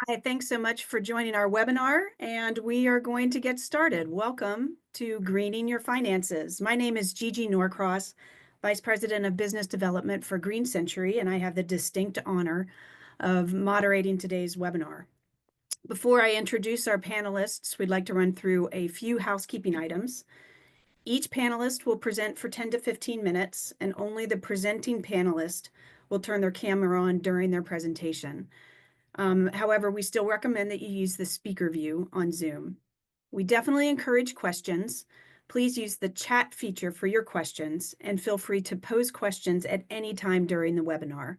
Hi, thanks so much for joining our webinar, and we are going to get started. Welcome to Greening Your Finances. My name is Gigi Norcross, Vice President of Business Development for Green Century, and I have the distinct honor of moderating today's webinar. Before I introduce our panelists, we'd like to run through a few housekeeping items. Each panelist will present for 10 to 15 minutes, and only the presenting panelist will turn their camera on during their presentation. However, we still recommend that you use the speaker view on Zoom. We definitely encourage questions. Please use the chat feature for your questions and feel free to pose questions at any time during the webinar.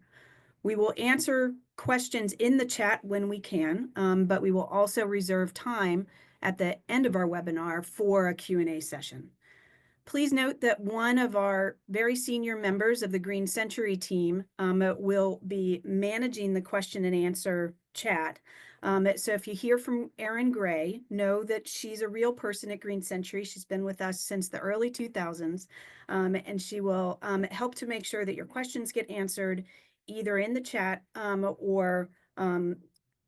We will answer questions in the chat when we can, but we will also reserve time at the end of our webinar for a Q&A session. Please note that one of our very senior members of the Green Century team will be managing the question and answer chat. So if you hear from Erin Gray, know that she's a real person at Green Century. She's been with us since the early 2000s, and she will help to make sure that your questions get answered either in the chat or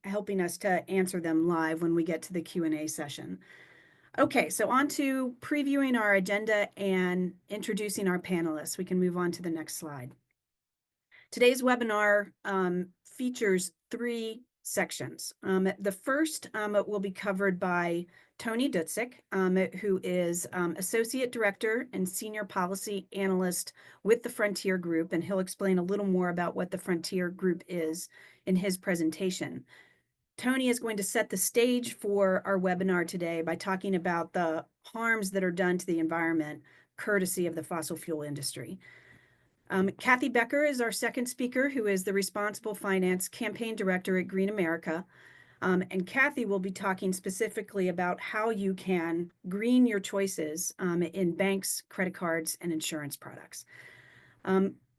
helping us to answer them live when we get to the Q&A session. Okay, so on to previewing our agenda and introducing our panelists. We can move on to the next slide. Today's webinar features three sections. The first will be covered by Tony Dutzik, who is Associate Director and Senior Policy Analyst with the Frontier Group, and he'll explain a little more about what the Frontier Group is in his presentation. Tony is going to set the stage for our webinar today by talking about the harms that are done to the environment courtesy of the fossil fuel industry. Kathy Becker is our second speaker, who is the Responsible Finance Campaign Director at Green America. And Kathy will be talking specifically about how you can green your choices in banks, credit cards, and insurance products.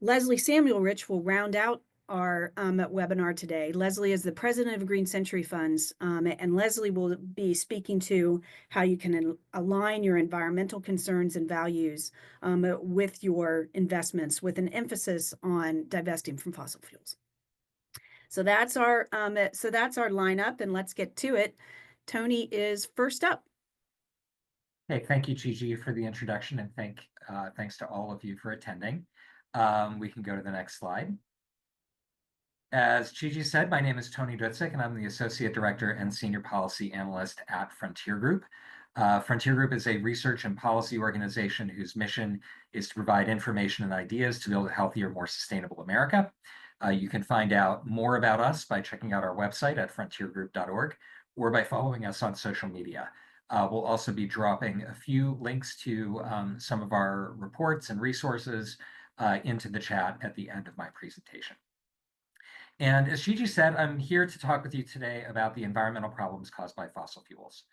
Leslie Samuel Rich will round out our webinar today. Leslie is the president of Green Century Funds, and Leslie will be speaking to how you can align your environmental concerns and values with your investments, with an emphasis on divesting from fossil fuels. So that's our lineup, and let's get to it. Tony is first up. Hey, thank you, Gigi, for the introduction, and thanks to all of you for attending. We can go to the next slide. As Gigi said, my name is Tony Dutzik, and I'm the Associate Director and Senior Policy Analyst at Frontier Group. Frontier Group is a research and policy organization whose mission is to provide information and ideas to build a healthier, more sustainable America. You can find out more about us by checking out our website at frontiergroup.org or by following us on social media. We'll also be dropping a few links to some of our reports and resources into the chat at the end of my presentation. And as Gigi said, I'm here to talk with you today about the environmental problems caused by fossil fuels.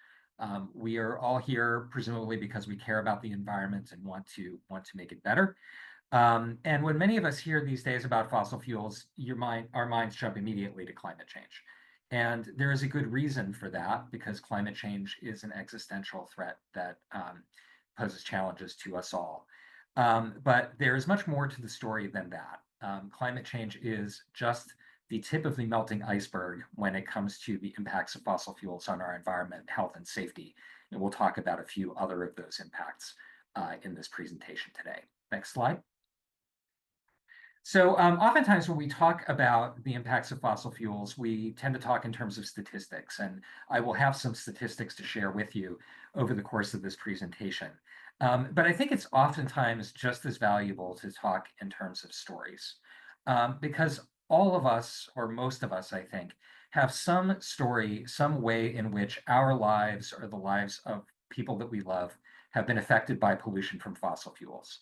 We are all here presumably because we care about the environment and want to make it better. And when many of us hear these days about fossil fuels, our minds jump immediately to climate change. And there is a good reason for that, because climate change is an existential threat that poses challenges to us all. But there is much more to the story than that. Climate change is just the tip of the melting iceberg when it comes to the impacts of fossil fuels on our environment, health, and safety. And we'll talk about a few other of those impacts in this presentation today. Next slide. So oftentimes when we talk about the impacts of fossil fuels, we tend to talk in terms of statistics, and I will have some statistics to share with you over the course of this presentation. But I think it's oftentimes just as valuable to talk in terms of stories, because all of us, or most of us, I think, have some story, some way in which our lives or the lives of people that we love have been affected by pollution from fossil fuels.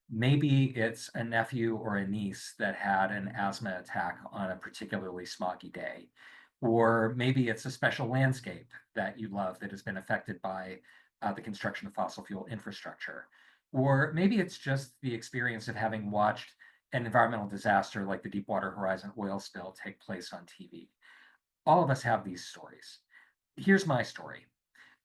Maybe it's a nephew or a niece that had an asthma attack on a particularly smoggy day. Or maybe it's a special landscape that you love that has been affected by the construction of fossil fuel infrastructure. Or maybe it's just the experience of having watched an environmental disaster like the Deepwater Horizon oil spill take place on TV. All of us have these stories. Here's my story.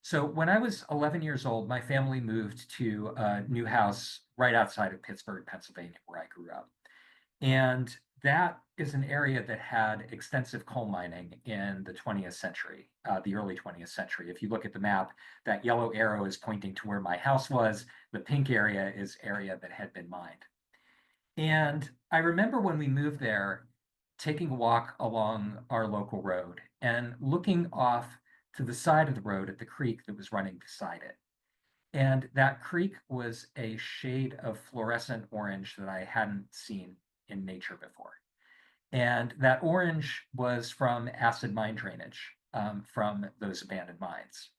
So when I was 11 years old, my family moved to a new house right outside of Pittsburgh, Pennsylvania, where I grew up. And that is an area that had extensive coal mining in the 20th century, the early 20th century. If you look at the map, that yellow arrow is pointing to where my house was. The pink area is area that had been mined. And I remember when we moved there, taking a walk along our local road and looking off to the side of the road at the creek that was running beside it. And that creek was a shade of fluorescent orange that I hadn't seen in nature before. And that orange was from acid mine drainage from those abandoned mines.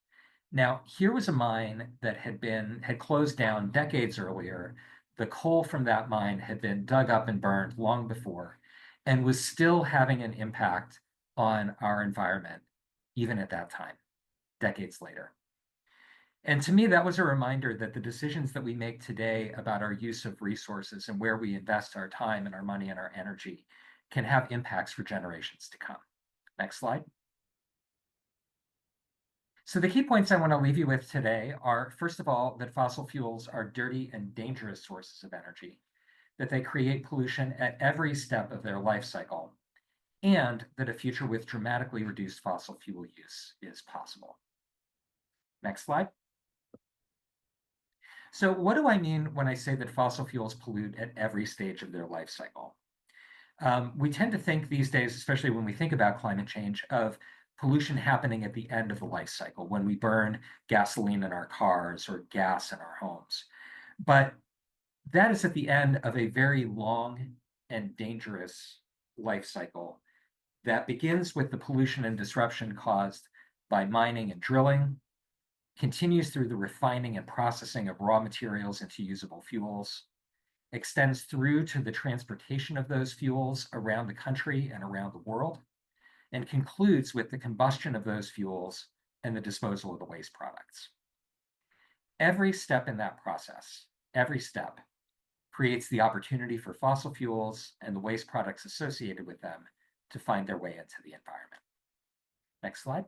Now, here was a mine that had closed down decades earlier. The coal from that mine had been dug up and burned long before, and was still having an impact on our environment, even at that time, decades later. And to me, that was a reminder that the decisions that we make today about our use of resources and where we invest our time and our money and our energy can have impacts for generations to come. Next slide. So the key points I want to leave you with today are, first of all, that fossil fuels are dirty and dangerous sources of energy, that they create pollution at every step of their life cycle, and that a future with dramatically reduced fossil fuel use is possible. Next slide. So what do I mean when I say that fossil fuels pollute at every stage of their life cycle? We tend to think these days, especially when we think about climate change, of pollution happening at the end of the life cycle, when we burn gasoline in our cars or gas in our homes. But that is at the end of a very long and dangerous life cycle that begins with the pollution and disruption caused by mining and drilling, continues through the refining and processing of raw materials into usable fuels, extends through to the transportation of those fuels around the country and around the world, and concludes with the combustion of those fuels and the disposal of the waste products. Every step in that process, every step, creates the opportunity for fossil fuels and the waste products associated with them to find their way into the environment. Next slide.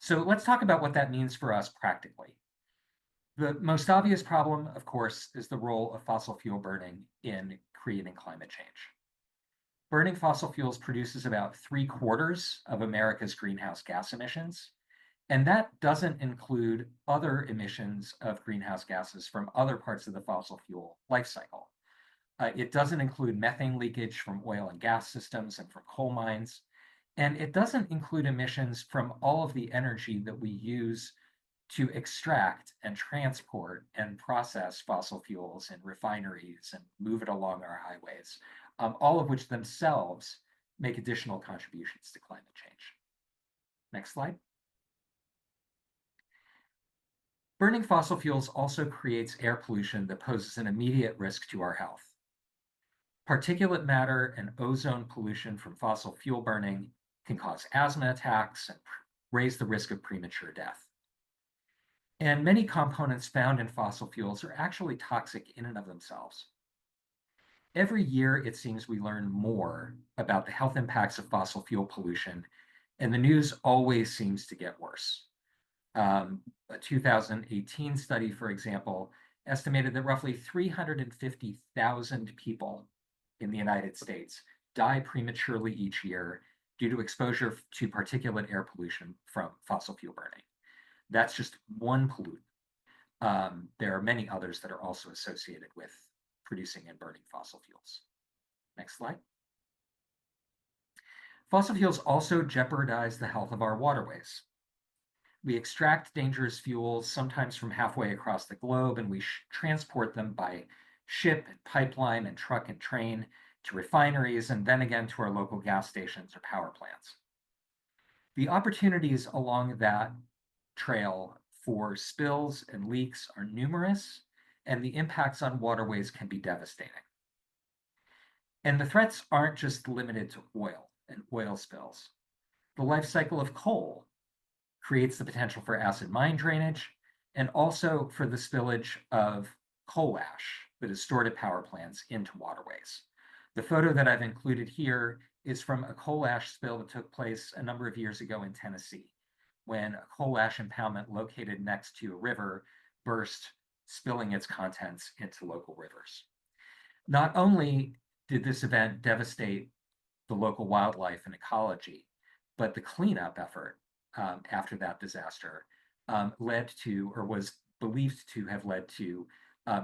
So let's talk about what that means for us practically. The most obvious problem, of course, is the role of fossil fuel burning in creating climate change. Burning fossil fuels produces about 3/4 of America's greenhouse gas emissions, and that doesn't include other emissions of greenhouse gases from other parts of the fossil fuel life cycle. It doesn't include methane leakage from oil and gas systems and from coal mines, and it doesn't include emissions from all of the energy that we use to extract and transport and process fossil fuels in refineries and move it along our highways, all of which themselves make additional contributions to climate change. Next slide. Burning fossil fuels also creates air pollution that poses an immediate risk to our health. Particulate matter and ozone pollution from fossil fuel burning can cause asthma attacks and raise the risk of premature death. And many components found in fossil fuels are actually toxic in and of themselves. Every year, it seems we learn more about the health impacts of fossil fuel pollution, and the news always seems to get worse. A 2018 study, for example, estimated that roughly 350,000 people in the United States die prematurely each year due to exposure to particulate air pollution from fossil fuel burning. That's just one pollutant. There are many others that are also associated with producing and burning fossil fuels. Next slide. Fossil fuels also jeopardize the health of our waterways. We extract dangerous fuels, sometimes from halfway across the globe, and we transport them by ship and pipeline and truck and train to refineries, and then again to our local gas stations or power plants. The opportunities along that trail for spills and leaks are numerous, and the impacts on waterways can be devastating. And the threats aren't just limited to oil and oil spills. The life cycle of coal creates the potential for acid mine drainage and also for the spillage of coal ash that is stored at power plants into waterways. The photo that I've included here is from a coal ash spill that took place a number of years ago in Tennessee, when a coal ash impoundment located next to a river burst, spilling its contents into local rivers. Not only did this event devastate the local wildlife and ecology, but the cleanup effort after that disaster led to, or was believed to have led to,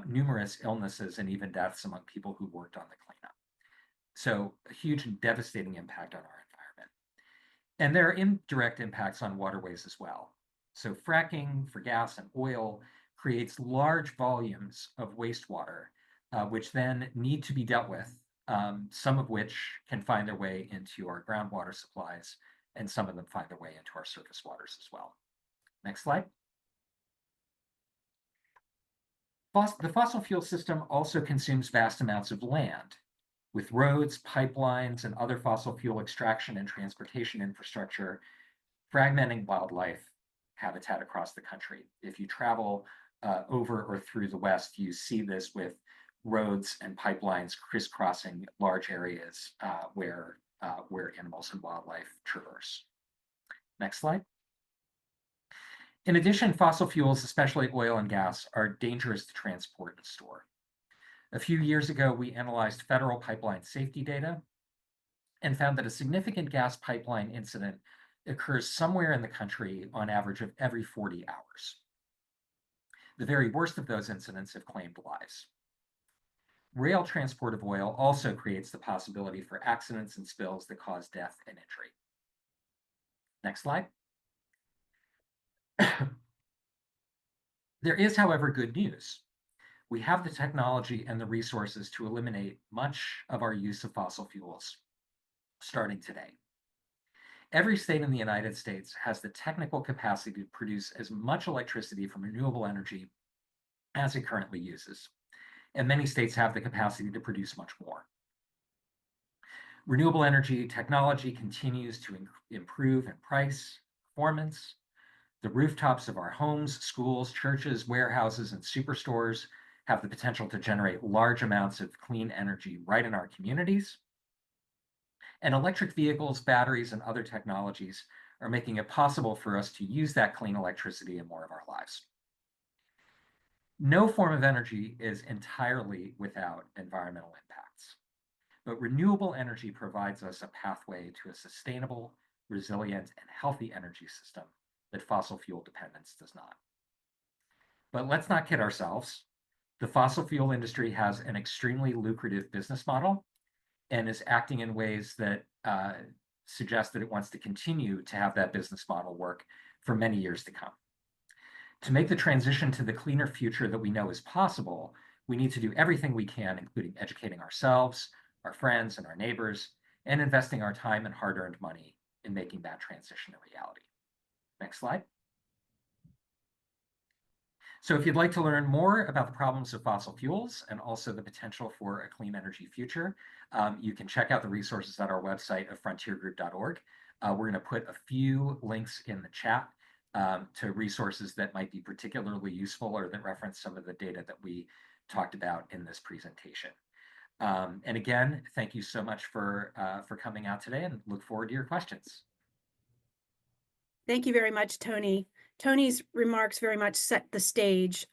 numerous illnesses and even deaths among people who worked on the cleanup. So a huge and devastating impact on our environment. And there are indirect impacts on waterways as well. So fracking for gas and oil creates large volumes of wastewater, which then need to be dealt with, some of which can find their way into our groundwater supplies, and some of them find their way into our surface waters as well. Next slide. The fossil fuel system also consumes vast amounts of land, with roads, pipelines, and other fossil fuel extraction and transportation infrastructure fragmenting wildlife habitat across the country. If you travel over or through the West, you see this with roads and pipelines crisscrossing large areas where animals and wildlife traverse. Next slide. In addition, fossil fuels, especially oil and gas, are dangerous to transport and store. A few years ago, we analyzed federal pipeline safety data and found that a significant gas pipeline incident occurs somewhere in the country on average of every 40 hours. The very worst of those incidents have claimed lives. Rail transport of oil also creates the possibility for accidents and spills that cause death and injury. Next slide. There is, however, good news. We have the technology and the resources to eliminate much of our use of fossil fuels starting today. Every state in the United States has the technical capacity to produce as much electricity from renewable energy as it currently uses, and many states have the capacity to produce much more. Renewable energy technology continues to improve in price, performance. The rooftops of our homes, schools, churches, warehouses, and superstores have the potential to generate large amounts of clean energy right in our communities. And electric vehicles, batteries, and other technologies are making it possible for us to use that clean electricity in more of our lives. No form of energy is entirely without environmental impacts, but renewable energy provides us a pathway to a sustainable, resilient, and healthy energy system that fossil fuel dependence does not. But let's not kid ourselves. The fossil fuel industry has an extremely lucrative business model and is acting in ways that suggest that it wants to continue to have that business model work for many years to come. To make the transition to the cleaner future that we know is possible, we need to do everything we can, including educating ourselves, our friends, and our neighbors, and investing our time and hard-earned money in making that transition a reality. Next slide. So if you'd like to learn more about the problems of fossil fuels and also the potential for a clean energy future, you can check out the resources at our website of frontiergroup.org. We're going to put a few links in the chat to resources that might be particularly useful or that reference some of the data that we talked about in this presentation. And again, thank you so much for coming out today, and look forward to your questions. Thank you very much, Tony. Tony's remarks very much set the stage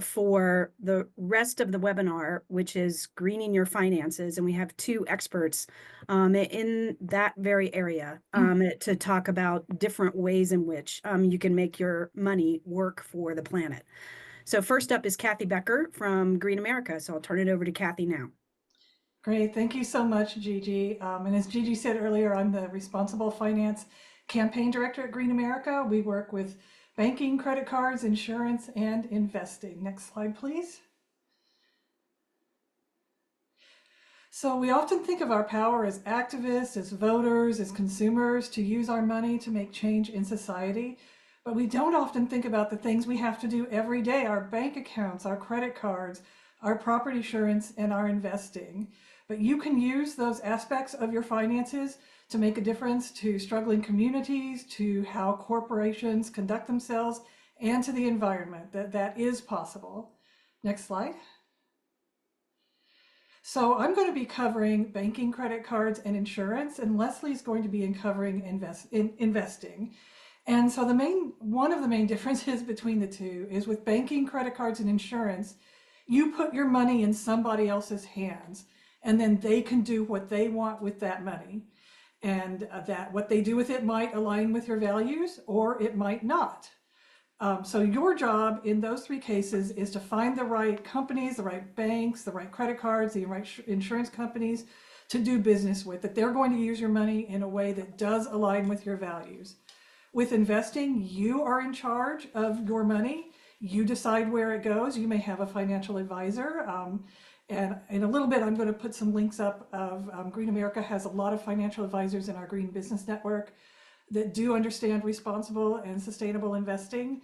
for the rest of the webinar, which is greening your finances. And we have two experts in that very area to talk about different ways in which you can make your money work for the planet. So first up is Kathy Becker from Green America. So I'll turn it over to Kathy now. Great, thank you so much, Gigi. And as Gigi said earlier, I'm the Responsible Finance Campaign Director at Green America. We work with banking, credit cards, insurance, and investing. Next slide, please. So we often think of our power as activists, as voters, as consumers to use our money to make change in society. But we don't often think about the things we have to do every day, our bank accounts, our credit cards, our property insurance, and our investing. But you can use those aspects of your finances to make a difference to struggling communities, to how corporations conduct themselves, and to the environment. That is possible. Next slide. So I'm going to be covering banking, credit cards, and insurance, and Leslie's going to be covering investing. And so one of the main differences between the two is with banking, credit cards, and insurance, you put your money in somebody else's hands. and then they can do what they want with that money. And that what they do with it might align with your values or it might not. So your job in those three cases is to find the right companies, the right banks, the right credit cards, the right insurance companies to do business with, that they're going to use your money in a way that does align with your values. With investing, you are in charge of your money. You decide where it goes. You may have a financial advisor. And in a little bit, I'm going to put some links up of Green America has a lot of financial advisors in our Green Business Network that do understand responsible and sustainable investing.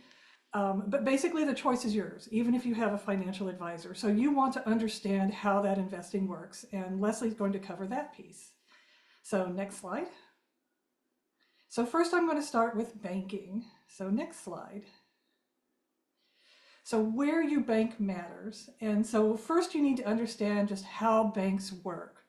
But basically the choice is yours, even if you have a financial advisor. So you want to understand how that investing works. And Leslie's going to cover that piece. So next slide. So first I'm going to start with banking. So next slide. So where you bank matters. And so first you need to understand just how banks work.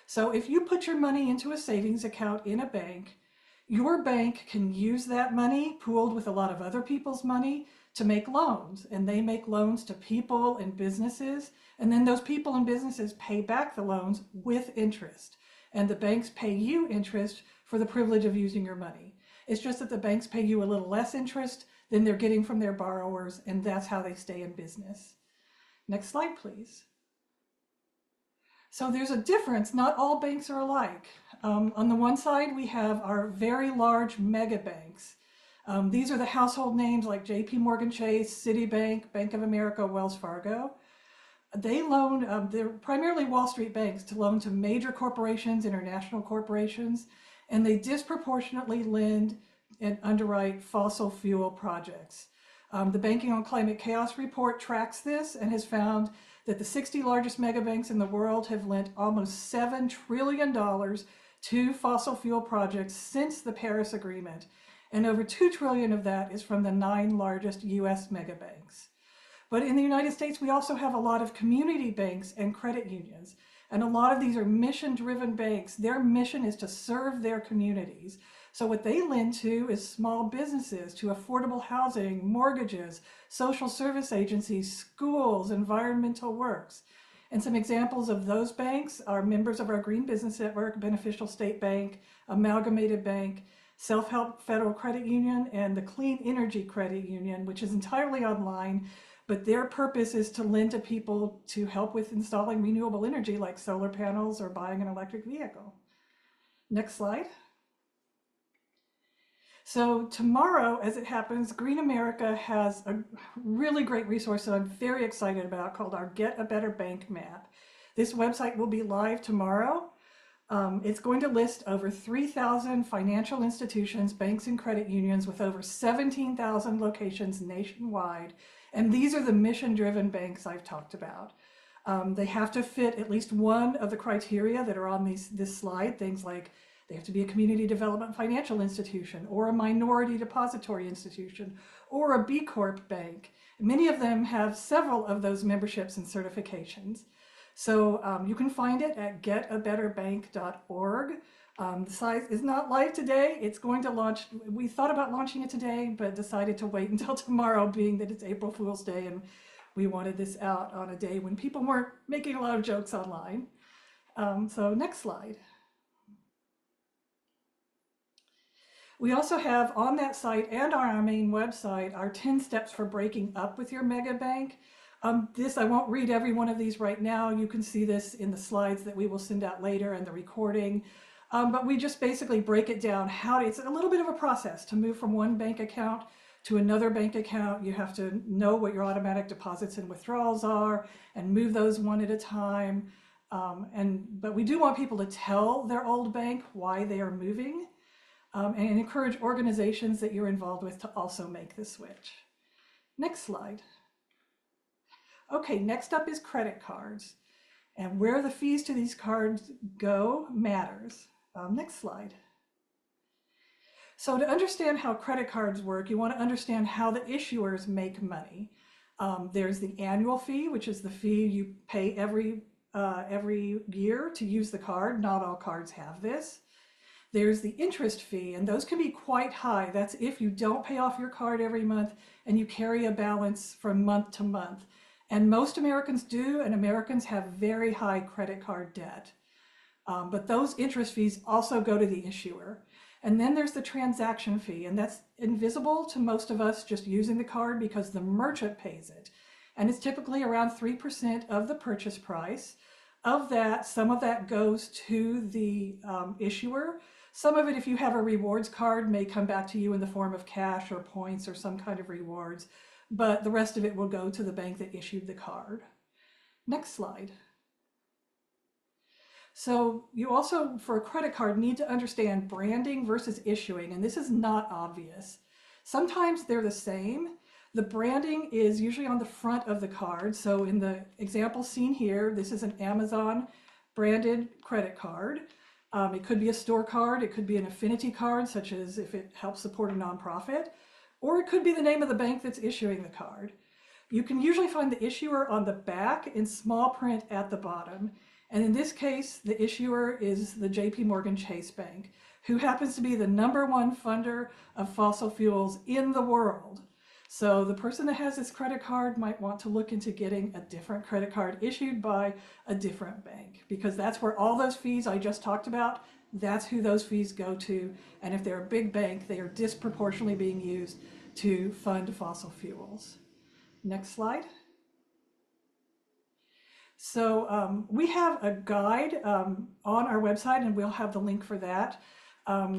So if you put your money into a savings account in a bank, your bank can use that money pooled with a lot of other people's money to make loans. And they make loans to people and businesses. And then those people and businesses pay back the loans with interest. And the banks pay you interest for the privilege of using your money. It's just that the banks pay you a little less interest than they're getting from their borrowers, and that's how they stay in business. Next slide, please. So there's a difference. Not all banks are alike. On the one side, we have our very large mega banks. These are the household names like JP Morgan Chase, Citibank, Bank of America, Wells Fargo. They loan, they're primarily Wall Street banks to loan to major corporations, international corporations, and they disproportionately lend and underwrite fossil fuel projects. The Banking on Climate Chaos report tracks this and has found that the 60 largest mega banks in the world have lent almost $7 trillion to fossil fuel projects since the Paris Agreement. And over $2 trillion of that is from the 9 largest US mega banks. But in the United States, we also have a lot of community banks and credit unions. And a lot of these are mission-driven banks. Their mission is to serve their communities. So what they lend to is small businesses, to affordable housing, mortgages, social service agencies, schools, environmental works. And some examples of those banks are members of our Green Business Network, Beneficial State Bank, Amalgamated Bank, Self-Help Federal Credit Union, and the Clean Energy Credit Union, which is entirely online, but their purpose is to lend to people to help with installing renewable energy like solar panels or buying an electric vehicle. Next slide. So tomorrow, as it happens, Green America has a really great resource that I'm very excited about called our Get a Better Bank Map. This website will be live tomorrow. It's going to list over 3,000 financial institutions, banks, and credit unions with over 17,000 locations nationwide. And these are the mission-driven banks I've talked about. They have to fit at least one of the criteria that are on this slide, things like they have to be a community development financial institution or a minority depository institution or a B Corp bank. Many of them have several of those memberships and certifications. So you can find it at getabetterbank.org. The site is not live today. It's going to launch. We thought about launching it today, but decided to wait until tomorrow, being that it's April Fool's Day, and we wanted this out on a day when people weren't making a lot of jokes online. So next slide. We also have on that site and on our main website our 10 steps for breaking up with your mega bank. I won't read every one of these right now. You can see this in the slides that we will send out later and the recording. But we just basically break it down. It's a little bit of a process to move from one bank account to another bank account. You have to know what your automatic deposits and withdrawals are and move those one at a time. But we do want people to tell their old bank why they are moving. And encourage organizations that you're involved with to also make the switch. Next slide. Okay, next up is credit cards. And where the fees to these cards go matters. Next slide. So to understand how credit cards work, you want to understand how the issuers make money. There's the annual fee, which is the fee you pay every year to use the card. Not all cards have this. There's the interest fee, and those can be quite high. That's if you don't pay off your card every month and you carry a balance from month to month. And most Americans do, and Americans have very high credit card debt. But those interest fees also go to the issuer. And then there's the transaction fee, and that's invisible to most of us just using the card because the merchant pays it. And it's typically around 3% of the purchase price. Of that, some of that goes to the issuer. Some of it, if you have a rewards card, may come back to you in the form of cash or points or some kind of rewards, but the rest of it will go to the bank that issued the card. Next slide. So you also, for a credit card, need to understand branding versus issuing, and this is not obvious. Sometimes they're the same. The branding is usually on the front of the card. So in the example seen here, this is an Amazon branded credit card. It could be a store card, it could be an affinity card, such as if it helps support a nonprofit, or it could be the name of the bank that's issuing the card. You can usually find the issuer on the back in small print at the bottom. And in this case, the issuer is the JP Morgan Chase Bank, who happens to be the #1 funder of fossil fuels in the world. So the person that has this credit card might want to look into getting a different credit card issued by a different bank, because that's where all those fees I just talked about, that's who those fees go to. And if they're a big bank, they are disproportionately being used to fund fossil fuels. Next slide. So we have a guide on our website, and we'll have the link for that.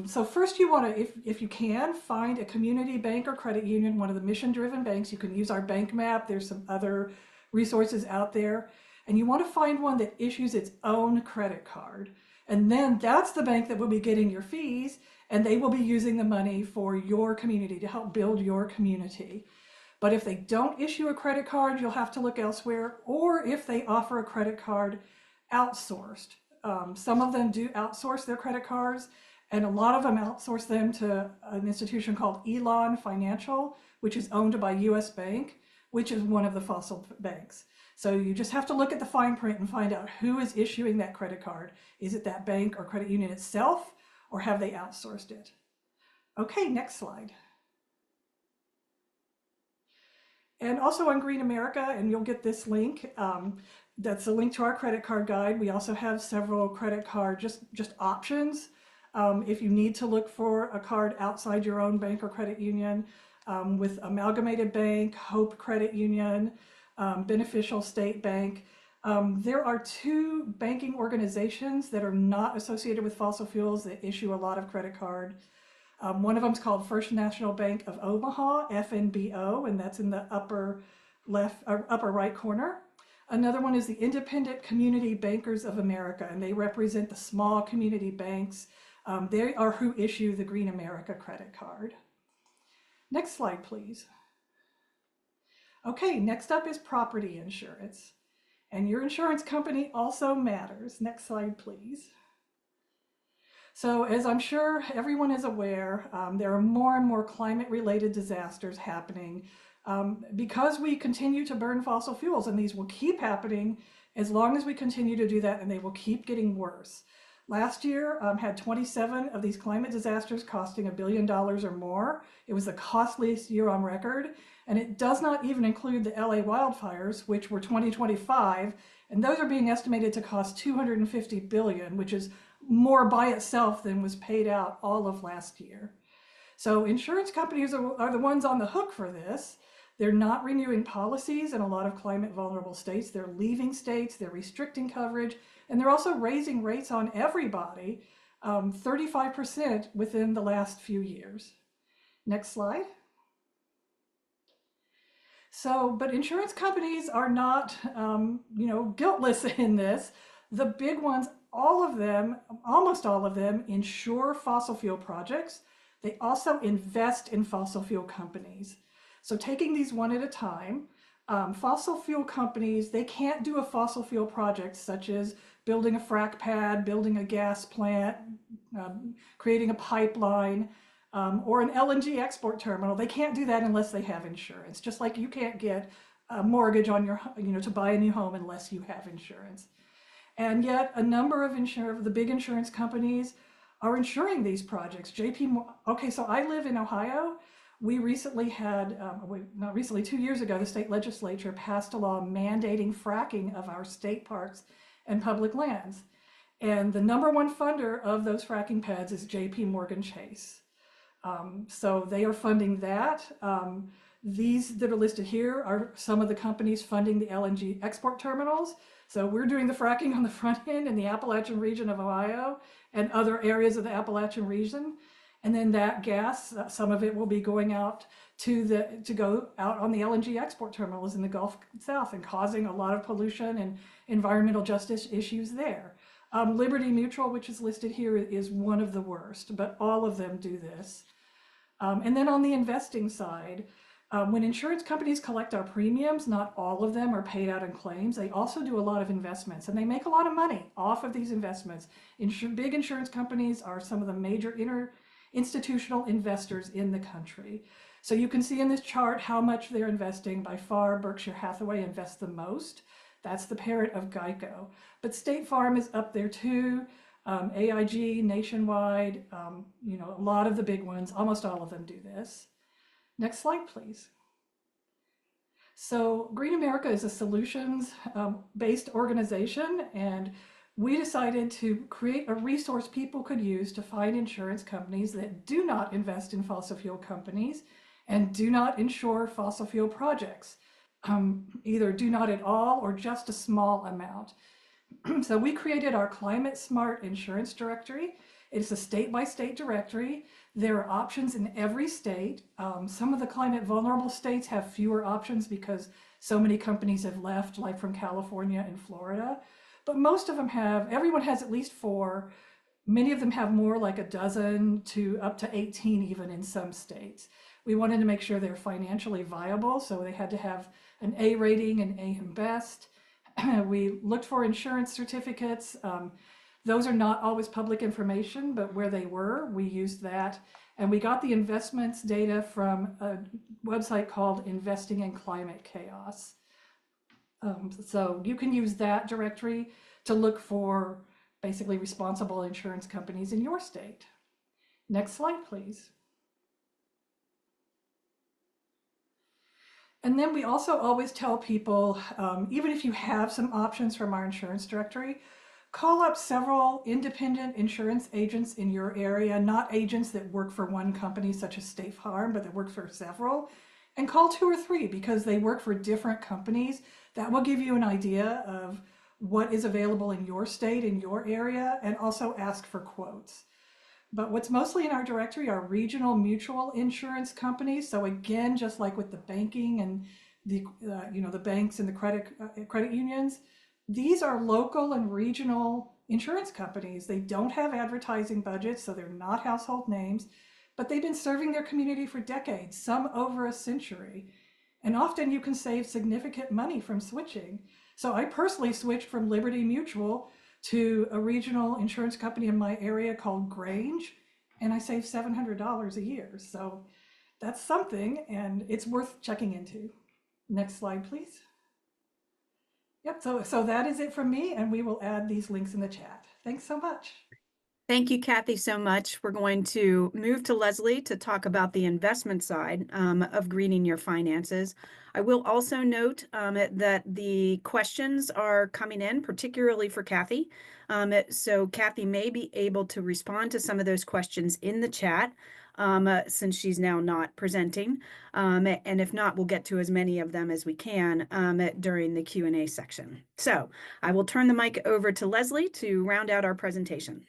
So first you want to, if you can, find a community bank or credit union, one of the mission-driven banks. You can use our bank map. There's some other resources out there. And you want to find one that issues its own credit card. And then that's the bank that will be getting your fees, and they will be using the money for your community to help build your community. But if they don't issue a credit card, you'll have to look elsewhere, or if they offer a credit card outsourced. Some of them do outsource their credit cards, and a lot of them outsource them to an institution called Elon Financial, which is owned by US Bank, which is one of the fossil banks. So you just have to look at the fine print and find out who is issuing that credit card. Is it that bank or credit union itself, or have they outsourced it? Okay, next slide. And also on Green America, and you'll get this link, that's a link to our credit card guide. We also have several credit card just options. If you need to look for a card outside your own bank or credit union, with Amalgamated Bank, Hope Credit Union, Beneficial State Bank. There are 2 banking organizations that are not associated with fossil fuels that issue a lot of credit card. One of them is called First National Bank of Omaha, FNBO, and that's in the upper left or upper right corner. Another one is the Independent Community Bankers of America, and they represent the small community banks. They are who issue the Green America credit card. Next slide, please. Okay, next up is property insurance. And your insurance company also matters. Next slide, please. So as I'm sure everyone is aware, there are more and more climate-related disasters happening because we continue to burn fossil fuels, and these will keep happening as long as we continue to do that, and they will keep getting worse. Last year had 27 of these climate disasters costing $1 billion or more. It was the costliest year on record, and it does not even include the LA wildfires, which were 2025, and those are being estimated to cost $250 billion, which is more by itself than was paid out all of last year. So insurance companies are the ones on the hook for this. They're not renewing policies in a lot of climate vulnerable states. They're leaving states, they're restricting coverage, and they're also raising rates on everybody, 35% within the last few years. Next slide. So, but insurance companies are not, guiltless in this. The big ones, all of them, almost all of them, insure fossil fuel projects. They also invest in fossil fuel companies. So taking these one at a time, fossil fuel companies, they can't do a fossil fuel project such as building a frac pad, building a gas plant, creating a pipeline, or an LNG export terminal. They can't do that unless they have insurance. Just like you can't get a mortgage on your, to buy a new home unless you have insurance. And yet a number of the big insurance companies are insuring these projects. Okay, so I live in Ohio. We recently had, not recently, 2 years ago, the state legislature passed a law mandating fracking of our state parks and public lands. And the number one funder of those fracking pads is JP Morgan Chase. So they are funding that. These that are listed here are some of the companies funding the LNG export terminals. So we're doing the fracking on the front end in the Appalachian region of Ohio and other areas of the Appalachian region. And then that gas, some of it will be going out to go out on the LNG export terminals in the Gulf South and causing a lot of pollution and environmental justice issues there. Liberty Mutual, which is listed here, is one of the worst, but all of them do this. And then on the investing side, when insurance companies collect our premiums, not all of them are paid out in claims. They also do a lot of investments, and they make a lot of money off of these investments. Big insurance companies are some of the major institutional investors in the country. So you can see in this chart how much they're investing. By far, Berkshire Hathaway invests the most. That's the parent of Geico. But State Farm is up there too. AIG, Nationwide, a lot of the big ones, almost all of them do this. Next slide, please. So Green America is a solutions-based organization, and we decided to create a resource people could use to find insurance companies that do not invest in fossil fuel companies and do not insure fossil fuel projects. Either do not at all or just a small amount. So we created our Climate Smart Insurance Directory. It's a state-by-state directory. There are options in every state. Some of the climate vulnerable states have fewer options because so many companies have left, like from California and Florida. But most of them everyone has at least 4. Many of them have more, like a dozen to up to 18 even in some states. We wanted to make sure they're financially viable, so they had to have an A rating and AM Best. We looked for insurance certificates. Those are not always public information, but where they were, we used that. And we got the investments data from a website called Investing in Climate Chaos. So you can use that directory to look for basically responsible insurance companies in your state. Next slide, please. And then we also always tell people, even if you have some options from our insurance directory, call up several independent insurance agents in your area, not agents that work for one company such as State Farm, but that work for several, and call 2 or 3 because they work for different companies. That will give you an idea of what is available in your state, in your area, and also ask for quotes. But what's mostly in our directory are regional mutual insurance companies. So again, just like with the banking and the banks and the credit unions, these are local and regional insurance companies. They don't have advertising budgets, so they're not household names, but they've been serving their community for decades, some over a century. And often you can save significant money from switching. So I personally switched from Liberty Mutual to a regional insurance company in my area called Grange, and I saved $700 a year. So that's something, and it's worth checking into. Next slide, please. Yep, so that is it from me, and we will add these links in the chat. Thanks so much. Thank you, Kathy, so much. We're going to move to Leslie to talk about the investment side of greening your finances. I will also note that the questions are coming in, particularly for Kathy. So Kathy may be able to respond to some of those questions in the chat since she's now not presenting. And if not, we'll get to as many of them as we can during the Q&A section. So I will turn the mic over to Leslie to round out our presentation.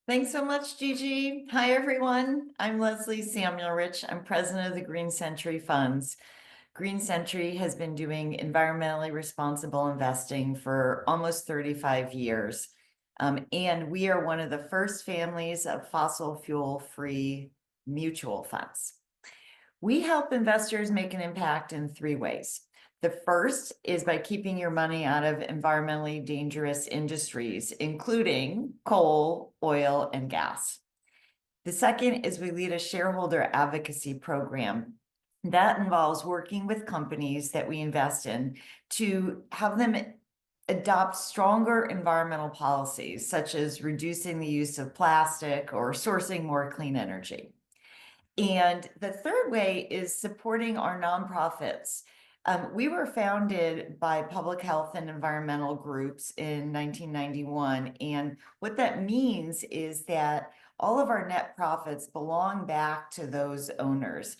Thanks so much, Gigi. Hi, everyone. I'm Leslie Samuel Rich. I'm president of the Green Century Funds. Green Century has been doing environmentally responsible investing for almost 35 years. And we are one of the first families of fossil fuel-free mutual funds. We help investors make an impact in 3 ways. The first is by keeping your money out of environmentally dangerous industries, including coal, oil, and gas. The second is we lead a shareholder advocacy program that involves working with companies that we invest in to have them adopt stronger environmental policies, such as reducing the use of plastic or sourcing more clean energy. And the third way is supporting our nonprofits. We were founded by public health and environmental groups in 1991. And what that means is that all of our net profits belong back to those owners.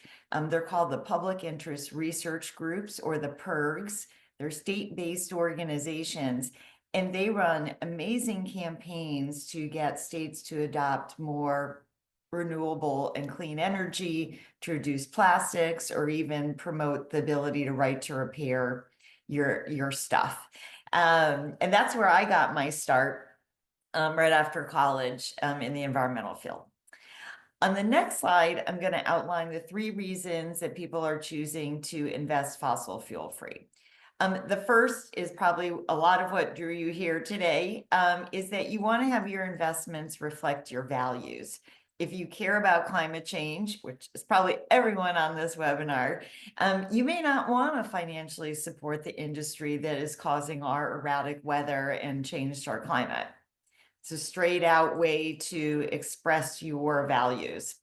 They're called the Public Interest Research Groups, or the PIRGs. They're state-based organizations, and they run amazing campaigns to get states to adopt more renewable and clean energy, to reduce plastics, or even promote the ability to right to repair your stuff. And that's where I got my start right after college in the environmental field. On the next slide, I'm going to outline the 3 reasons that people are choosing to invest fossil fuel free. The first is probably a lot of what drew you here today, is that you want to have your investments reflect your values. If you care about climate change, which is probably everyone on this webinar, you may not want to financially support the industry that is causing our erratic weather and change to our climate. It's a straight out way to express your values.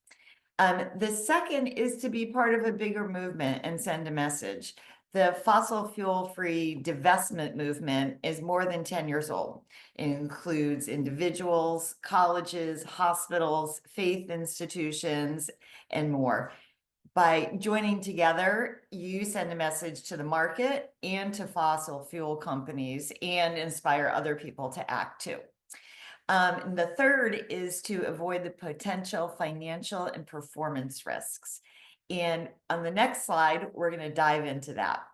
The second is to be part of a bigger movement and send a message. The fossil fuel free divestment movement is more than 10 years old. It includes individuals, colleges, hospitals, faith institutions, and more. By joining together, you send a message to the market and to fossil fuel companies, and inspire other people to act too. And the third is to avoid the potential financial and performance risks. And on the next slide, we're going to dive into that.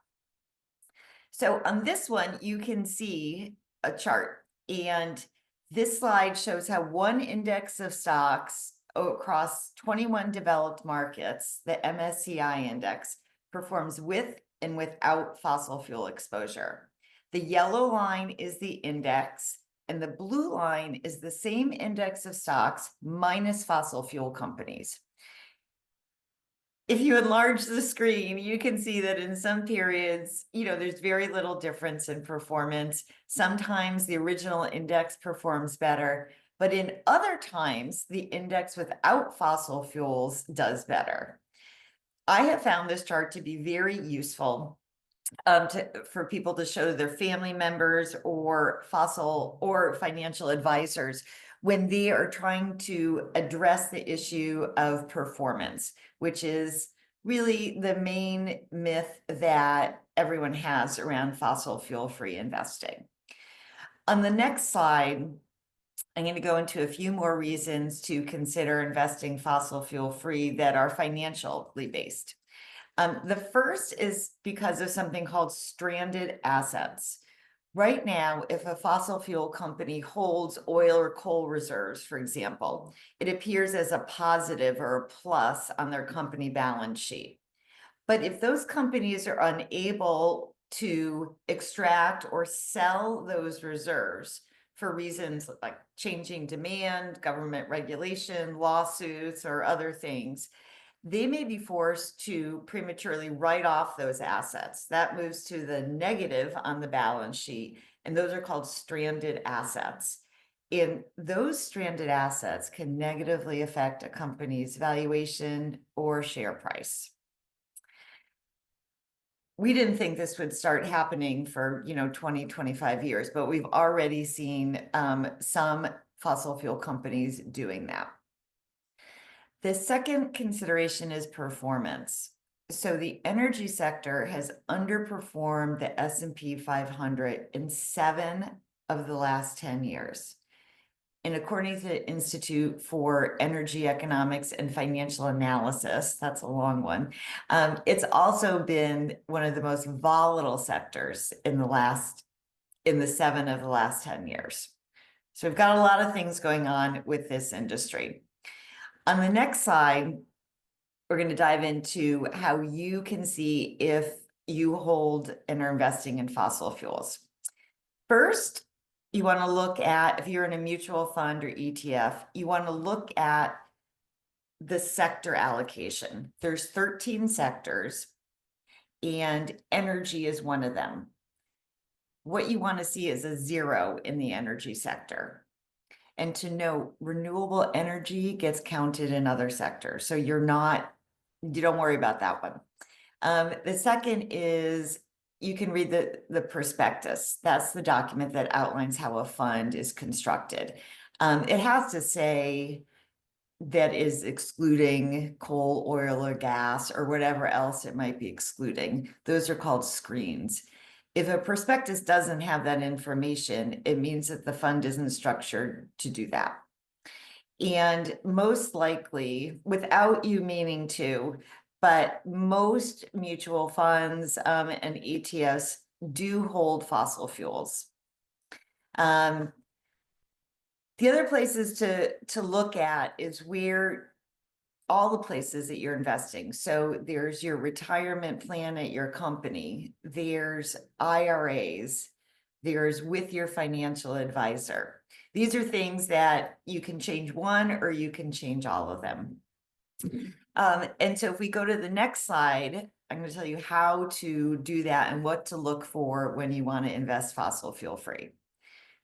So on this one, you can see a chart, and this slide shows how one index of stocks across 21 developed markets, the MSCI index, performs with and without fossil fuel exposure. The yellow line is the index, and the blue line is the same index of stocks minus fossil fuel companies. If you enlarge the screen, you can see that in some periods, there's very little difference in performance. Sometimes the original index performs better, but in other times, the index without fossil fuels does better. I have found this chart to be very useful for people to show their family members or financial advisors when they are trying to address the issue of performance, which is really the main myth that everyone has around fossil fuel-free investing. On the next slide, I'm going to go into a few more reasons to consider investing fossil fuel-free that are financially based. The first is because of something called stranded assets. Right now, if a fossil fuel company holds oil or coal reserves, for example, it appears as a positive or a plus on their company balance sheet. But if those companies are unable to extract or sell those reserves for reasons like changing demand, government regulation, lawsuits, or other things, they may be forced to prematurely write off those assets. That moves to the negative on the balance sheet, and those are called stranded assets. And those stranded assets can negatively affect a company's valuation or share price. We didn't think this would start happening for 20, 25 years, but we've already seen some fossil fuel companies doing that. The second consideration is performance. So the energy sector has underperformed the S&P 500 in 7 of the last 10 years. And according to the Institute for Energy Economics and Financial Analysis, that's a long one, it's also been one of the most volatile sectors in the 7 of the last 10 years. So we've got a lot of things going on with this industry. On the next slide, we're going to dive into how you can see if you hold and are investing in fossil fuels. First, you want to look at, if you're in a mutual fund or ETF, you want to look at the sector allocation. There's 13 sectors, and energy is one of them. What you want to see is a 0 in the energy sector. And to note, renewable energy gets counted in other sectors. So you don't worry about that one. The second is you can read the prospectus. That's the document that outlines how a fund is constructed. It has to say that is excluding coal, oil, or gas, or whatever else it might be excluding. Those are called screens. If a prospectus doesn't have that information, it means that the fund isn't structured to do that. And most likely, without you meaning to, but most mutual funds and ETFs do hold fossil fuels. The other places to look at is where all the places that you're investing. So there's your retirement plan at your company, there's IRAs, there's with your financial advisor. These are things that you can change one or you can change all of them. And so if we go to the next slide, I'm going to tell you how to do that and what to look for when you want to invest fossil fuel free.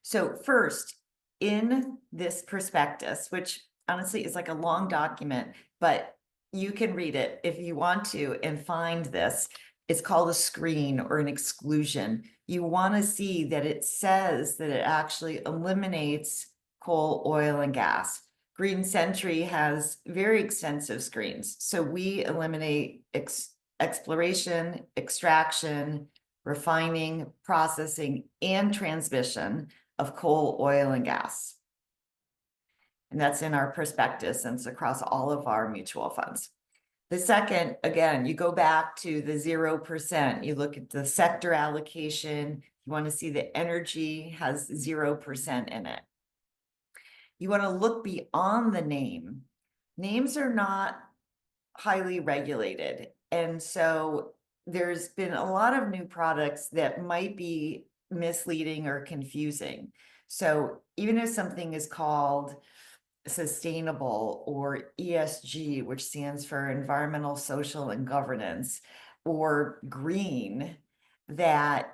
So first, in this prospectus, which honestly is like a long document, but you can read it if you want to and find this. It's called a screen or an exclusion. You want to see that it says that it actually eliminates coal, oil, and gas. Green Century has very extensive screens. So we eliminate exploration, extraction, refining, processing, and transmission of coal, oil, and gas. And that's in our prospectus, and it's across all of our mutual funds. The second, again, you go back to the 0%. You look at the sector allocation. You want to see that energy has 0% in it. You want to look beyond the name. Names are not highly regulated. And so there's been a lot of new products that might be misleading or confusing. So even if something is called sustainable or ESG, which stands for environmental, social, and governance, or green, that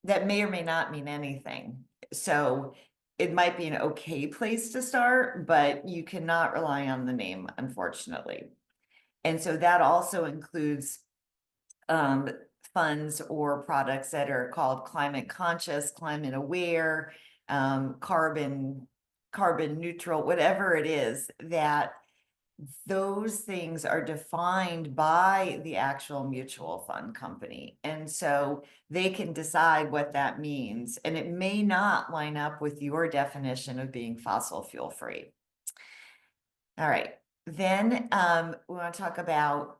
may or may not mean anything. So it might be an okay place to start, but you cannot rely on the name, unfortunately. And so that also includes funds or products that are called climate conscious, climate aware, carbon neutral, whatever it is, that those things are defined by the actual mutual fund company. And so they can decide what that means. And it may not line up with your definition of being fossil fuel free. All right. Then we want to talk about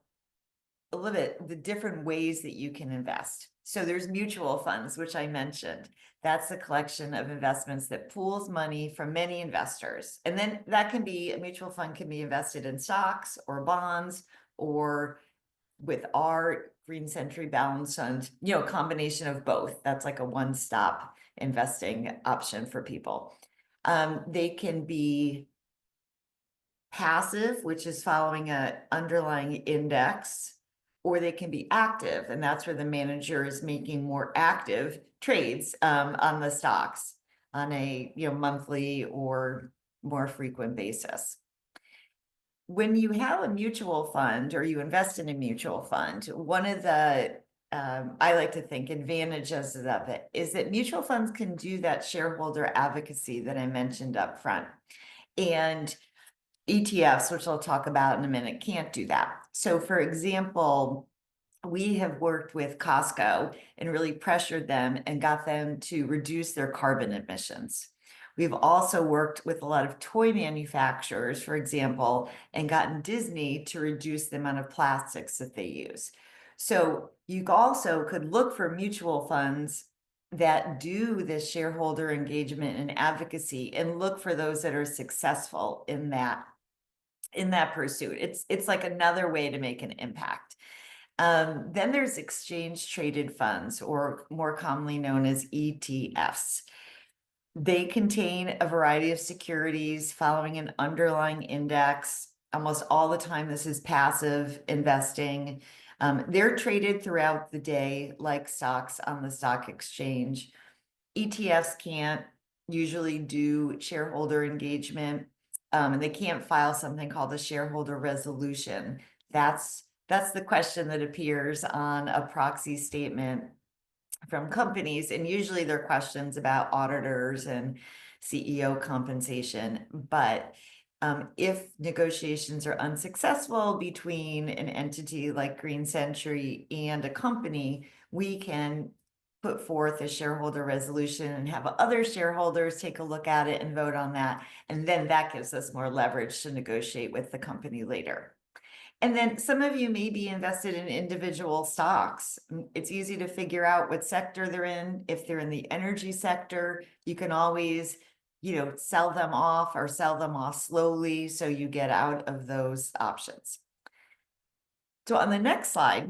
a little bit the different ways that you can invest. So there's mutual funds, which I mentioned. That's a collection of investments that pools money from many investors. And then that can be, a mutual fund can be invested in stocks or bonds, or with our Green Century Balance Fund, a combination of both. That's like a one-stop investing option for people. They can be passive, which is following an underlying index, or they can be active, and that's where the manager is making more active trades on the stocks on a monthly or more frequent basis. When you have a mutual fund or you invest in a mutual fund, one of the I like to think advantages of it is that mutual funds can do that shareholder advocacy that I mentioned up front. And ETFs, which I'll talk about in a minute, can't do that. So for example, we have worked with Costco and really pressured them and got them to reduce their carbon emissions. We've also worked with a lot of toy manufacturers, for example, and gotten Disney to reduce the amount of plastics that they use. So you also could look for mutual funds that do this shareholder engagement and advocacy, and look for those that are successful in that pursuit. It's like another way to make an impact. Then there's exchange traded funds, or more commonly known as ETFs. They contain a variety of securities following an underlying index. Almost all the time, this is passive investing. They're traded throughout the day like stocks on the stock exchange. ETFs can't. usually do shareholder engagement, and they can't file something called a shareholder resolution. That's the question that appears on a proxy statement from companies, and usually they're questions about auditors and CEO compensation. But if negotiations are unsuccessful between an entity like Green Century and a company, we can put forth a shareholder resolution and have other shareholders take a look at it and vote on that. And then that gives us more leverage to negotiate with the company later. And then some of you may be invested in individual stocks. It's easy to figure out what sector they're in. If they're in the energy sector, you can always, sell them off or sell them off slowly so you get out of those options. So on the next slide,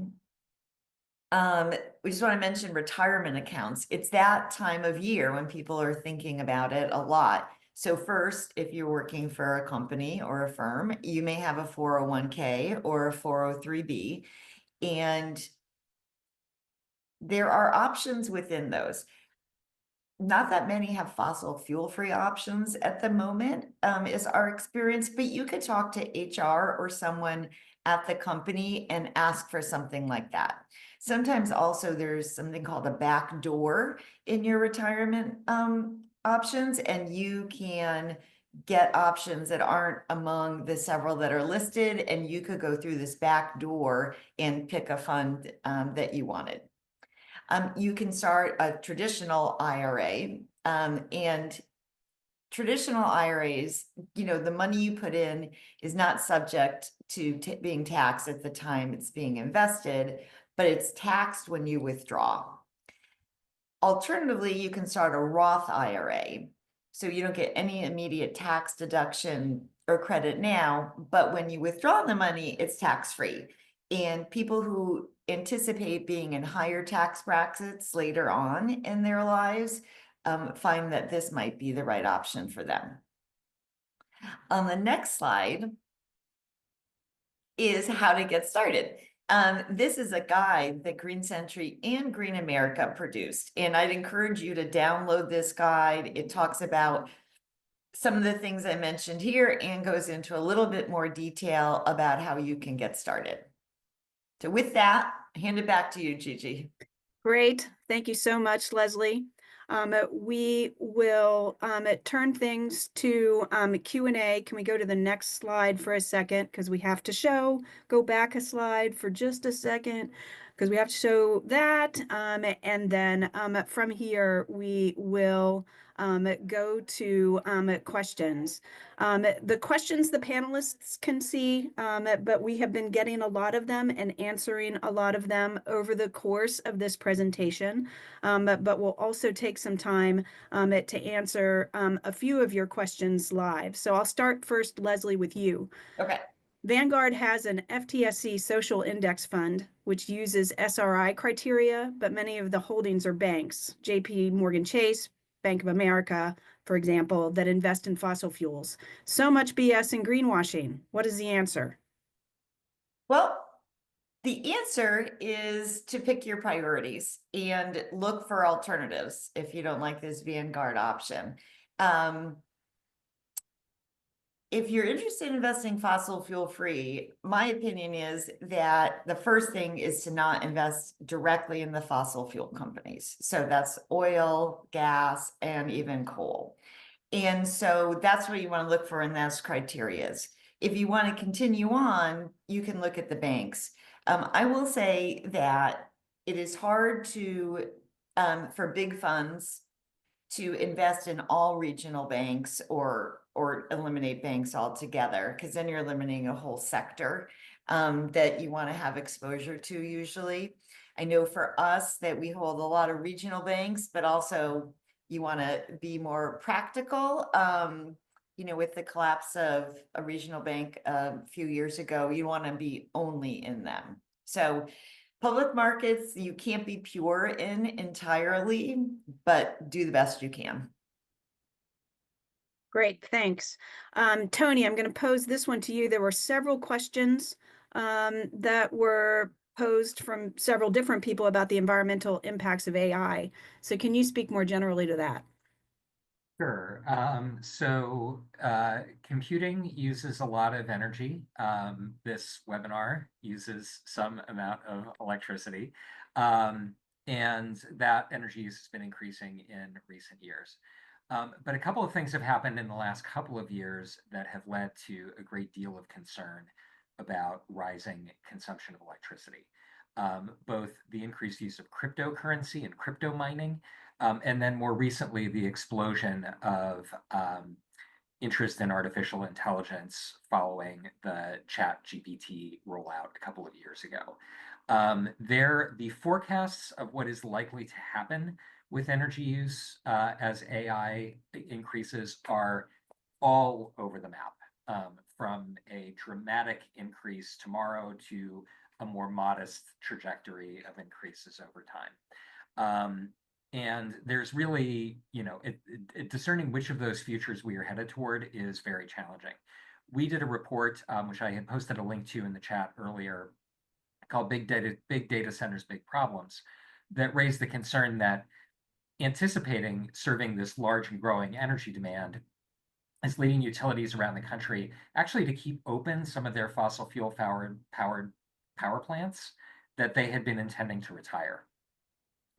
we just want to mention retirement accounts. It's that time of year when people are thinking about it a lot. So first, if you're working for a company or a firm, you may have a 401k or a 403b, and there are options within those. Not that many have fossil fuel-free options at the moment, is our experience, but you could talk to HR or someone at the company and ask for something like that. Sometimes also there's something called a back door in your retirement options, and you can get options that aren't among the several that are listed, and you could go through this back door and pick a fund that you wanted. You can start a traditional IRA, and traditional IRAs, the money you put in is not subject to being taxed at the time it's being invested, but it's taxed when you withdraw. Alternatively, you can start a Roth IRA. So you don't get any immediate tax deduction or credit now, but when you withdraw the money, it's tax-free. And people who anticipate being in higher tax brackets later on in their lives find that this might be the right option for them. On the next slide is how to get started. This is a guide that Green Century and Green America produced, and I'd encourage you to download this guide. It talks about some of the things I mentioned here and goes into a little bit more detail about how you can get started. So with that, hand it back to you, Gigi. Great. Thank you so much, Leslie. We will turn things to Q&A. Can we go to the next slide for a second? Because we have to go back a slide for just a second, because we have to show that. And then from here, we will go to questions. The questions the panelists can see, but we have been getting a lot of them and answering a lot of them over the course of this presentation. But we'll also take some time to answer a few of your questions live. So I'll start first, Leslie, with you. Okay. Vanguard has an FTSE social index fund, which uses SRI criteria, but many of the holdings are banks, JP Morgan Chase, Bank of America, for example, that invest in fossil fuels. So much BS and greenwashing. What is the answer? Well, the answer is to pick your priorities and look for alternatives if you don't like this Vanguard option. If you're interested in investing fossil fuel free, my opinion is that the first thing is to not invest directly in the fossil fuel companies. So that's oil, gas, and even coal. And so that's what you want to look for in those criteria. If you want to continue on, you can look at the banks. I will say that it is hard to for big funds to invest in all regional banks or eliminate banks altogether, because then you're eliminating a whole sector that you want to have exposure to usually. I know for us that we hold a lot of regional banks, but also you want to be more practical. With the collapse of a regional bank a few years ago, you want to be only in them. So public markets, you can't be pure in entirely, but do the best you can. Great, thanks. Tony, I'm going to pose this one to you. There were several questions that were posed from several different people about the environmental impacts of AI. So can you speak more generally to that? Sure. Computing uses a lot of energy. This webinar uses some amount of electricity. And that energy use has been increasing in recent years. But a couple of things have happened in the last couple of years that have led to a great deal of concern about rising consumption of electricity. Both the increased use of cryptocurrency and crypto mining, and then more recently, the explosion of interest in artificial intelligence following the Chat GPT rollout a couple of years ago. The forecasts of what is likely to happen with energy use as AI increases are all over the map, from a dramatic increase tomorrow to a more modest trajectory of increases over time. And there's really, discerning which of those futures we are headed toward is very challenging. We did a report, which I had posted a link to in the chat earlier, called Big Data Centers, Big Problems, that raised the concern that anticipating serving this large and growing energy demand is leading utilities around the country actually to keep open some of their fossil fuel powered power plants that they had been intending to retire.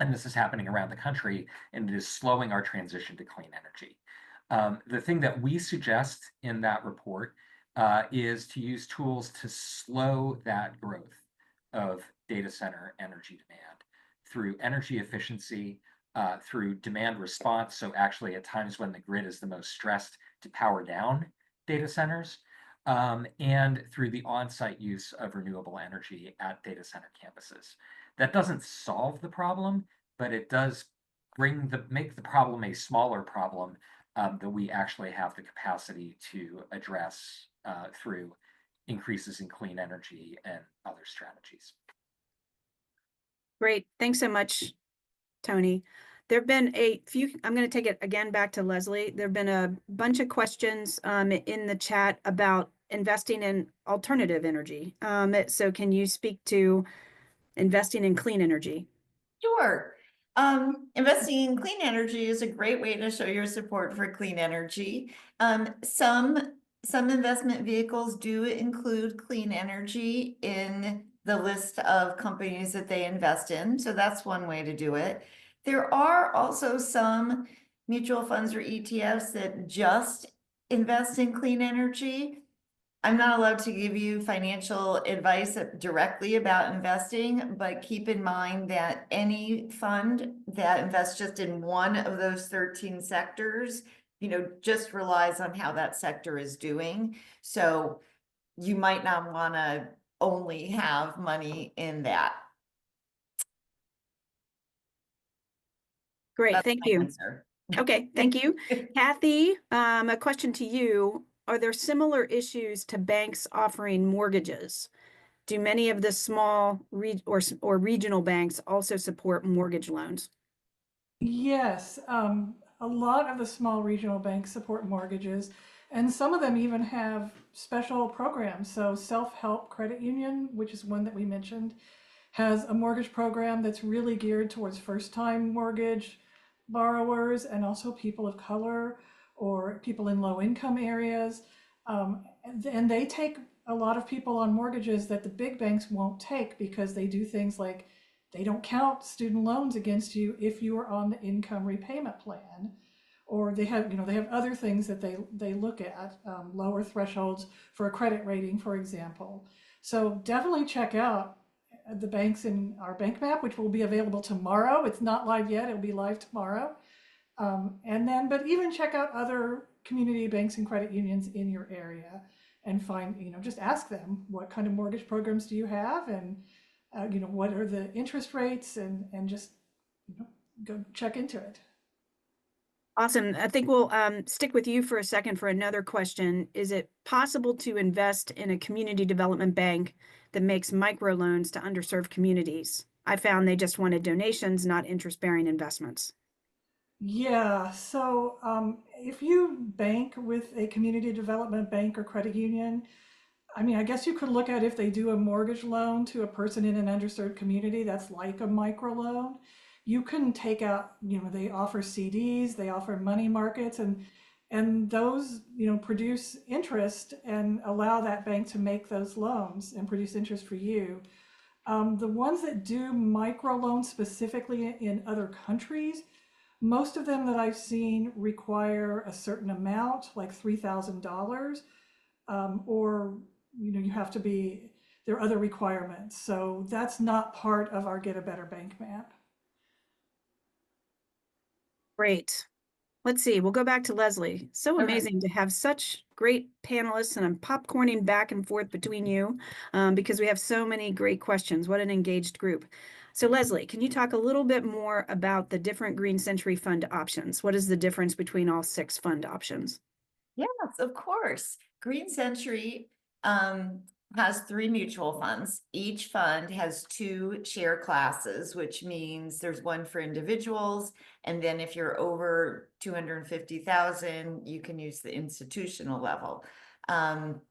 And this is happening around the country, and it is slowing our transition to clean energy. The thing that we suggest in that report is to use tools to slow that growth of data center energy demand through energy efficiency, through demand response. So actually at times when the grid is the most stressed, to power down data centers, and through the on-site use of renewable energy at data center campuses. That doesn't solve the problem, but it does make the problem a smaller problem that we actually have the capacity to address through increases in clean energy and other strategies. Great. Thanks so much, Tony. There have been a few, I'm going to take it again back to Leslie. There have been a bunch of questions in the chat about investing in alternative energy. So can you speak to investing in clean energy? Sure. Investing in clean energy is a great way to show your support for clean energy. Some investment vehicles do include clean energy in the list of companies that they invest in. So that's one way to do it. There are also some mutual funds or ETFs that just invest in clean energy. I'm not allowed to give you financial advice directly about investing, but keep in mind that any fund that invests just in one of those 13 sectors, just relies on how that sector is doing. So you might not want to only have money in that. Great, That's thank my you. answer. Okay, thank you. Kathy, a question to you. Are there similar issues to banks offering mortgages? Do many of the small or regional banks also support mortgage loans? Yes, a lot of the small regional banks support mortgages, and some of them even have special programs. So Self-Help Credit Union, which is one that we mentioned, has a mortgage program that's really geared towards first-time mortgage borrowers and also people of color or people in low-income areas. And they take a lot of people on mortgages that the big banks won't take because they do things like they don't count student loans against you if you are on the income repayment plan, or they have other things that they look at, lower thresholds for a credit rating, for example. So definitely check out the banks in our bank map, which will be available tomorrow. It's not live yet; it'll be live tomorrow. But even check out other community banks and credit unions in your area and find, just ask them, what kind of mortgage programs do you have, and what are the interest rates, and just go check into it. Awesome. I think we'll stick with you for a second for another question. Is it possible to invest in a community development bank that makes microloans to underserved communities? I found they just wanted donations, not interest-bearing investments. Yeah, so if you bank with a community development bank or credit union, I guess you could look at if they do a mortgage loan to a person in an underserved community that's like a microloan. you can take out, they offer CDs, they offer money markets, and those, produce interest and allow that bank to make those loans and produce interest for you. The ones that do microloans specifically in other countries, most of them that I've seen require a certain amount, like $3,000, or you have to be, there are other requirements. So that's not part of our Get a Better Bank map. Great. Let's see, we'll go back to Leslie. So Okay. amazing to have such great panelists, and I'm popcorning back and forth between you because we have so many great questions. What an engaged group. So Leslie, can you talk a little bit more about the different Green Century Fund options? What is the difference between all 6 fund options? Yes, of course. Green Century has 3 mutual funds. Each fund has 2 share classes, which means there's one for individuals, and then if you're over 250,000, you can use the institutional level. But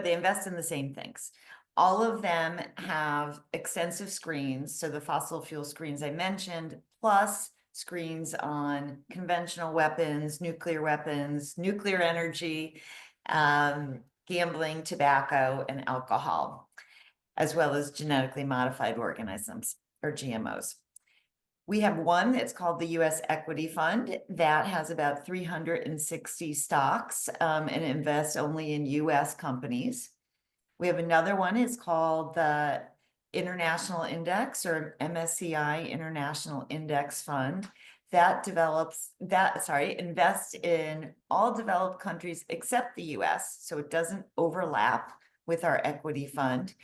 they invest in the same things. All of them have extensive screens, so the fossil fuel screens I mentioned, plus screens on conventional weapons, nuclear energy, gambling, tobacco, and alcohol, as well as genetically modified organisms, or GMOs. We have one that's called the U.S. Equity Fund that has about 360 stocks and invests only in U.S. companies. We have another one, it's called the International Index, or MSCI International Index Fund, that invests in all developed countries except the US, so it doesn't overlap with our equity fund.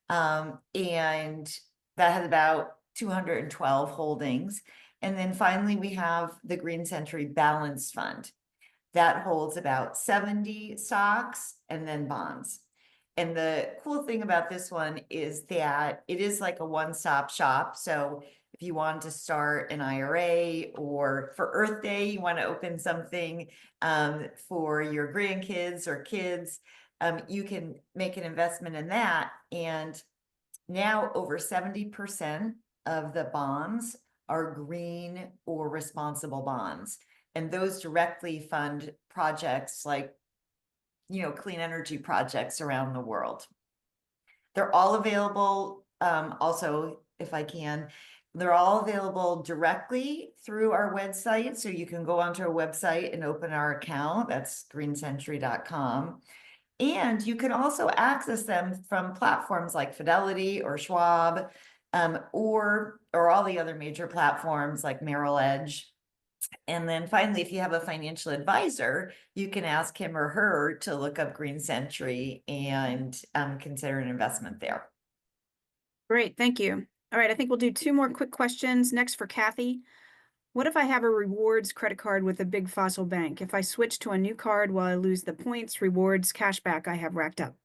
And that has about 212 holdings. And then finally, we have the Green Century Balanced Fund that holds about 70 stocks and then bonds. And the cool thing about this one is that it is like a one-stop shop. So if you want to start an IRA, or for Earth Day, you want to open something for your grandkids or kids, you can make an investment in that. And now over 70% of the bonds are green or responsible bonds. And those directly fund projects like, clean energy projects around the world. They're all available, also, if I can, they're all available directly through our website. So you can go onto our website and open our account. That's greencentury.com. And you can also access them from platforms like Fidelity or Schwab, or all the other major platforms like Merrill Edge. And then finally, if you have a financial advisor, you can ask him or her to look up Green Century and consider an investment there. Great, thank you. All right, I think we'll do 2 more quick questions. Next for Kathy. What if I have a rewards credit card with a big fossil bank? If I switch to a new card, will I lose the points, rewards, cashback I have racked up?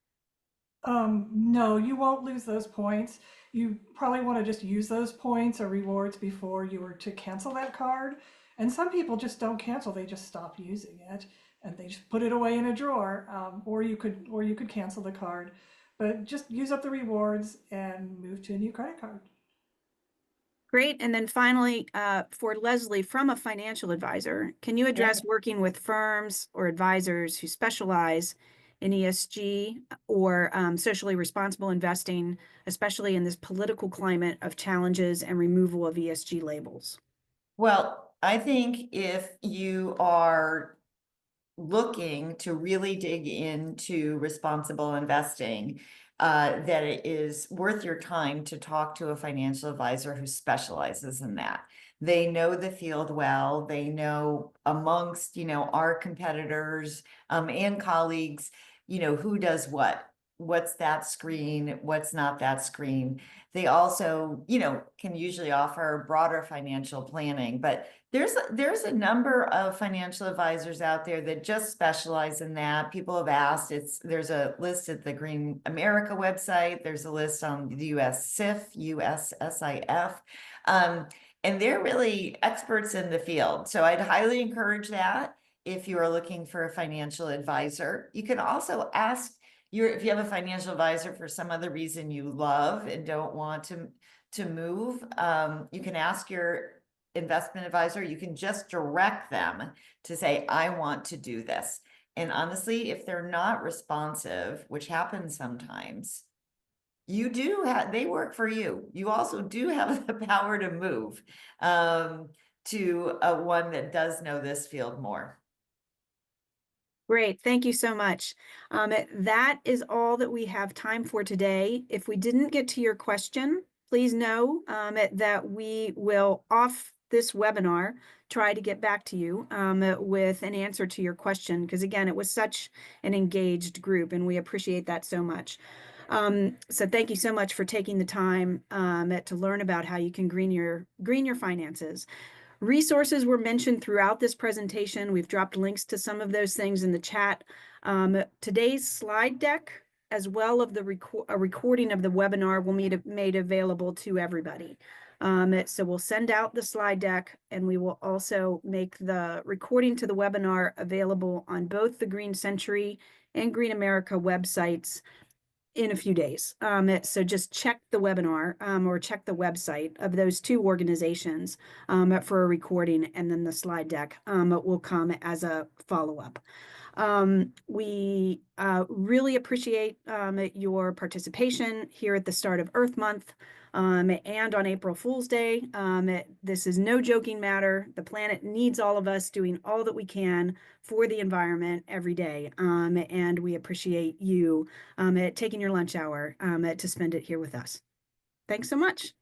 No, you won't lose those points. You probably want to just use those points or rewards before you were to cancel that card. And some people just don't cancel; they just stop using it and they just put it away in a drawer. Or you could cancel the card, but just use up the rewards and move to a new credit card. Great. And then finally, for Leslie, from a financial advisor, can you address working with firms or advisors who specialize in ESG or socially responsible investing, especially in this political climate of challenges and removal of ESG labels? Well, I think if you are looking to really dig into responsible investing, that it is worth your time to talk to a financial advisor who specializes in that. They know the field well. They know amongst, our competitors and colleagues, who does what. What's that screen? What's not that screen? They also, can usually offer broader financial planning, but there's a number of financial advisors out there that just specialize in that. People have asked, there's a list at the Green America website. There's a list on the USSIF. And they're really experts in the field. So I'd highly encourage that if you are looking for a financial advisor. You can also ask if you have a financial advisor for some other reason you love and don't want to move, you can ask your investment advisor, you can just direct them to say, I want to do this. And honestly, if they're not responsive, which happens sometimes, they work for you. You also do have the power to move to one that does know this field more. Great. Thank you so much. That is all that we have time for today. If we didn't get to your question, please know that we will, off this webinar, try to get back to you with an answer to your question, because again, it was such an engaged group and we appreciate that so much. So thank you so much for taking the time to learn about how you can green your finances. Resources were mentioned throughout this presentation. We've dropped links to some of those things in the chat. Today's slide deck, as well of the recording of the webinar, will be made available to everybody. So we'll send out the slide deck, and we will also make the recording to the webinar available on both the Green Century and Green America websites in a few days. So just check the webinar or check the website of those two organizations for a recording, and then the slide deck will come as a follow-up. We really appreciate your participation here at the start of Earth Month and on April Fool's Day. This is no joking matter. The planet needs all of us doing all that we can for the environment every day. And we appreciate you taking your lunch hour to spend it here with us. Thanks so much.